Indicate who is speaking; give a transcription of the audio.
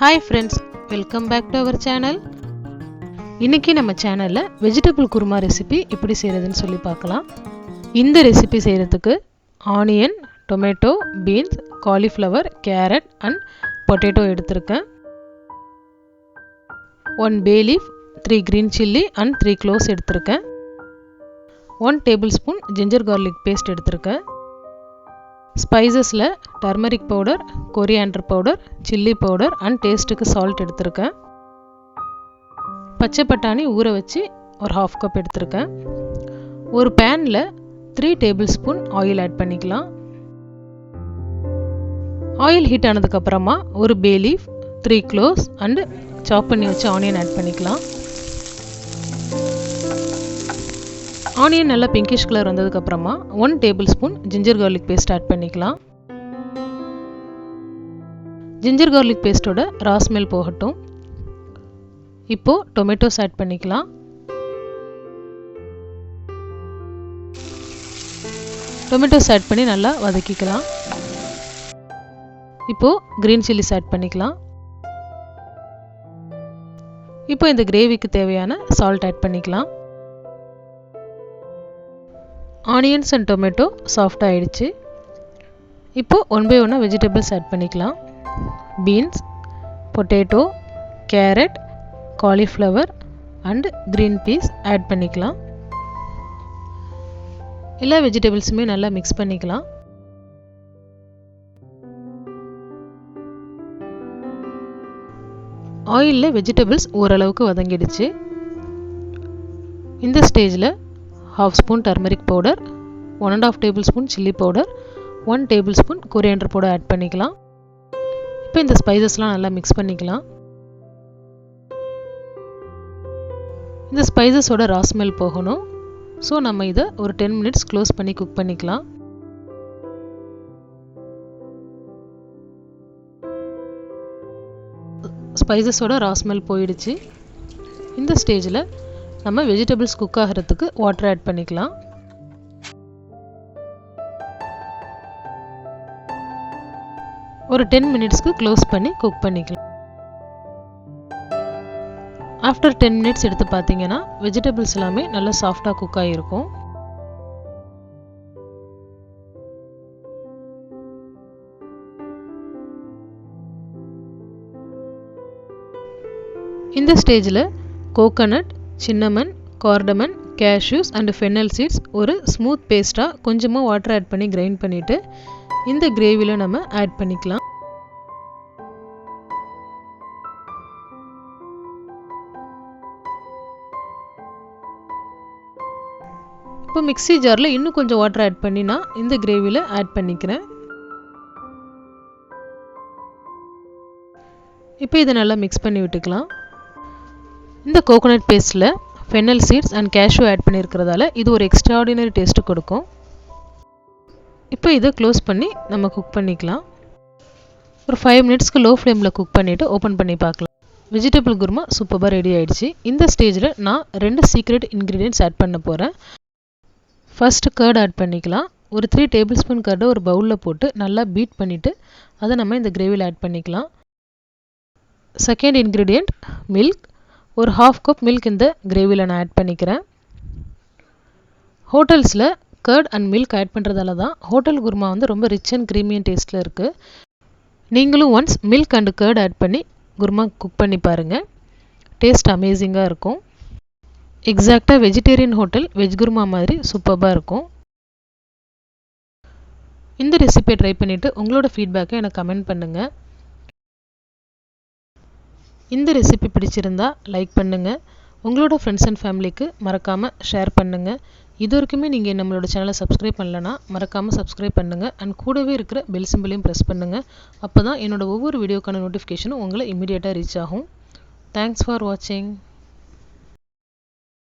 Speaker 1: Hi friends, welcome back to our channel. இன்னைக்கு நம்ம சேனல்ல வெஜிடபிள் குருமா ரெசிபி எப்படி செய்யறதுன்னு சொல்லி பார்க்கலாம். இந்த ரெசிபி செய்யறதுக்கு onion, tomato, beans, cauliflower, carat and potato எடுத்துருக்கேன். 1 bay leaf, 3 green chilli and 3 cloves எடுத்துருக்கேன். 1 tablespoon ginger garlic paste எடுத்துருக்கேன். ஸ்பைசஸ்ல turmeric powder, coriander powder, chilli powder and டேஸ்ட்டுக்கு சால்ட் எடுத்துருக்கேன். பச்சை பட்டாணி ஊற வச்சு ஒரு 1/2 கப் எடுத்துருக்கேன். ஒரு பேனில் 3 டேபிள் ஸ்பூன் ஆயில் ஆட் பண்ணிக்கலாம். ஆயில் ஹீட் ஆனதுக்கப்புறமா ஒரு பே லீஃப், 3 cloves அண்ட் சாப் பண்ணி வச்சு ஆனியன் ஆட் பண்ணிக்கலாம். ஆனியன் நல்லா பிங்கிஷ் கலர் வந்ததுக்கப்புறமா 1 tablespoon ginger garlic paste add பண்ணிக்கலாம். ஜிஞ்சர் கார்லிக் பேஸ்ட்டோட ரா ஸ்மெல் போகட்டும். இப்போது டொமேட்டோஸ் ஆட் பண்ணிக்கலாம். டொமேட்டோஸ் ஆட் பண்ணி நல்லா வதக்கிக்கலாம். இப்போது க்ரீன் சில்லிஸ் ஆட் பண்ணிக்கலாம். இப்போ இந்த கிரேவிக்கு தேவையான சால்ட் ஆட் பண்ணிக்கலாம். ஆனியன்ஸ் அண்ட் டொமேட்டோ சாஃப்ட் ஆகிடுச்சு. இப்போது 1 by 1 வெஜிடபிள்ஸ் ஆட் பண்ணிக்கலாம். Beans, potato, carrot, cauliflower and green peas add பண்ணிக்கலாம். எல்லா வெஜிடபிள்ஸுமே நல்லா மிக்ஸ் பண்ணிக்கலாம். ஆயிலில் வெஜிடபிள்ஸ் ஓரளவுக்கு வதங்கிடுச்சு. இந்த ஸ்டேஜில் 1/2 spoon turmeric powder, 1.5 tablespoon chilli powder, 1 tablespoon coriander powder add பண்ணிக்கலாம். இப்போ இந்த ஸ்பைசஸ்லாம் நல்லா மிக்ஸ் பண்ணிக்கலாம். இந்த ஸ்பைசஸோட ரா ஸ்மெல் போகணும். ஸோ நம்ம இதை ஒரு 10 minutes க்ளோஸ் பண்ணி குக் பண்ணிக்கலாம். ஸ்பைசஸோட ரா ஸ்மெல் போயிடுச்சு. இந்த ஸ்டேஜில் நம்ம வெஜிடபிள்ஸ் குக் ஆகிறதுக்கு வாட்டர் ஆட் பண்ணிக்கலாம். ஒரு 10 minutesக்கு க்ளோஸ் பண்ணி குக் பண்ணிக்கலாம். ஆஃப்டர் 10 minutes எடுத்து பார்த்தீங்கன்னா வெஜிடபிள்ஸ் எல்லாமே நல்லா சாஃப்டாக குக் ஆகிருக்கும். இந்த ஸ்டேஜில் coconut, cinnamon, cardamom, cashews and fennel seeds ஒரு ஸ்மூத் பேஸ்ட்டாக கொஞ்சமாக வாட்டர் ஆட் பண்ணி கிரைண்ட் பண்ணிவிட்டு இந்த கிரேவியில் நம்ம ஆட் பண்ணிக்கலாம். இப்போ மிக்ஸி ஜாரில் இன்னும் கொஞ்சம் வாட்டர் ஆட் பண்ணி நான் இந்த கிரேவியில் ஆட் பண்ணிக்கிறேன். இப்போ இதை நல்லா மிக்ஸ் பண்ணி விட்டுக்கலாம். இந்த கோகோனட் பேஸ்ட்டில் fennel seeds and cashew add பண்ணியிருக்கிறதால இது ஒரு எக்ஸ்ட்ராடினரி டேஸ்ட்டு கொடுக்கும். இப்போ இதை க்ளோஸ் பண்ணி நம்ம குக் பண்ணிக்கலாம். ஒரு 5 minutesக்கு லோ ஃப்ளேமில் குக் பண்ணிவிட்டு ஓப்பன் பண்ணி பார்க்கலாம். வெஜிடபிள் குருமா சூப்பராக ரெடி ஆகிடுச்சு. இந்த ஸ்டேஜில் நான் 2 சீக்ரெட் இன்க்ரீடியன்ட்ஸ் ஆட் பண்ண போகிறேன். ஃபர்ஸ்ட் கர்ட் ஆட் பண்ணிக்கலாம். ஒரு 3 டேபிள் ஸ்பூன் கர்டை ஒரு பவுலில் போட்டு நல்லா பீட் பண்ணிவிட்டு அதை நம்ம இந்த கிரேவியில் ஆட் பண்ணிக்கலாம். Second ingredient milk. ஒரு 1/2 கப் மில்க் இந்த கிரேவியில் நான் ஆட் பண்ணிக்கிறேன். ஹோட்டல்ஸில் கர்ட் அண்ட் மில்க் ஆட் பண்ணுறதால தான் ஹோட்டல் குருமா வந்து ரொம்ப ரிச் அண்ட் க்ரீமி அண்ட் டேஸ்ட்டில் இருக்குது. நீங்களும் once milk and curd add பண்ணி குருமா குக் பண்ணி பாருங்கள். டேஸ்ட் அமேசிங்காக இருக்கும். எக்ஸாக்டாக வெஜிடேரியன் ஹோட்டல் வெஜ் குருமா மாதிரி சூப்பராக இருக்கும். இந்த ரெசிபியை ட்ரை பண்ணிவிட்டு உங்களோட ஃபீட்பேக்கை எனக்கு கமெண்ட் பண்ணுங்கள். இந்த ரெசிபி பிடிச்சிருந்தா லைக் பண்ணுங்கள். உங்களோட ஃப்ரெண்ட்ஸ் அண்ட் ஃபேமிலிக்கு மறக்காமல் ஷேர் பண்ணுங்கள். இது வரைக்குமே நீங்கள் நம்மளோட சேனலை சப்ஸ்கிரைப் பண்ணலன்னா மறக்காமல் சப்ஸ்கிரைப் பண்ணுங்கள் அண்ட் கூடவே இருக்கிற பெல் சிம்பிளையும் ப்ரெஸ் பண்ணுங்கள். அப்போ தான் என்னோடய ஒவ்வொரு வீடியோக்கான நோட்டிஃபிகேஷனும் உங்களை இமீடியட்டாக ரீச் ஆகும். தேங்க்ஸ் ஃபார் வாட்சிங்.